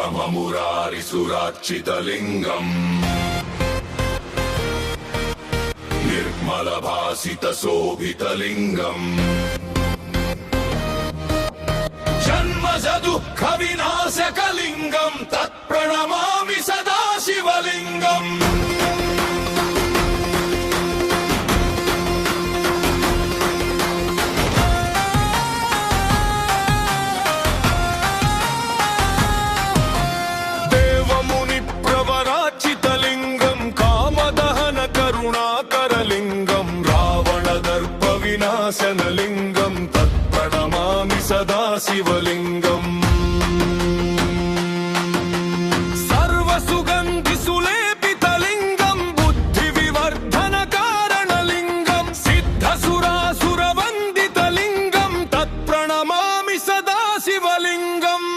ब्रह्ममुरारिसुरार्चितलिङ्गम् निर्मलभासितशोभितलिङ्गम् जन्मजदुःखविनाशकलिङ्गम् तत्प्रणमामि सदा शिवलिङ्गम् देवमुनिप्रवराचितलिङ्गम् कामदहनकरुणाकरलिङ्गम् रावणदर्पविनाशनलिङ्गम् तत्प्रणमामि सदा शिवलिङ्गम् सर्वसुगन्धिसुलेपितलिङ्गम् बुद्धिविवर्धनकारणलिङ्गम् सिद्धसुरासुरवन्दितलिङ्गम् तत्प्रणमामि सदा शिवलिङ्गम्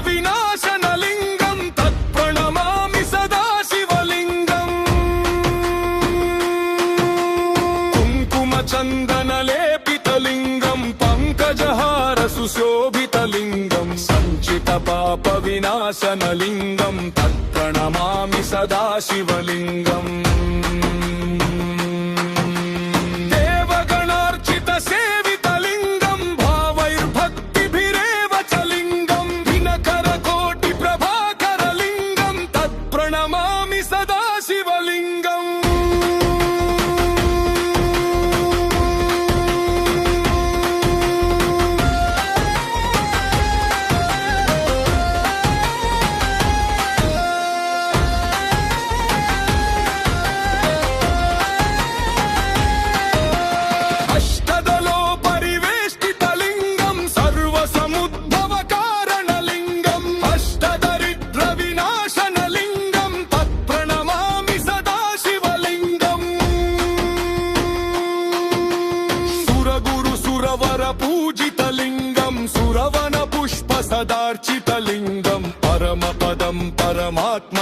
विनाशनलिङ्गम् तत्प्रणमामि सदा शिवलिङ्गम् कुङ्कुमचन्दनलेपितलिङ्गम् पङ्कजहारसुशोभितलिङ्गम् सञ्चितपापविनाशनलिङ्गम् तत्प्रणमामि सदा शिवलिङ्गम् प्रणमामि सदा शिवलिङ्गम् अष्टदलो परिवेष्टितलिङ्गम् सर्वसमुद्भवकारणलिङ्गम् अष्टदरिद्रविनाशनलिङ्गम् तत्प्रणमामि सदा शिवलिङ्गम् सुरगुरुसुरवरपूजितलिङ्गम् सुरवनपुष्पसदार्चितलिङ्गम् परमपदम् परमात्म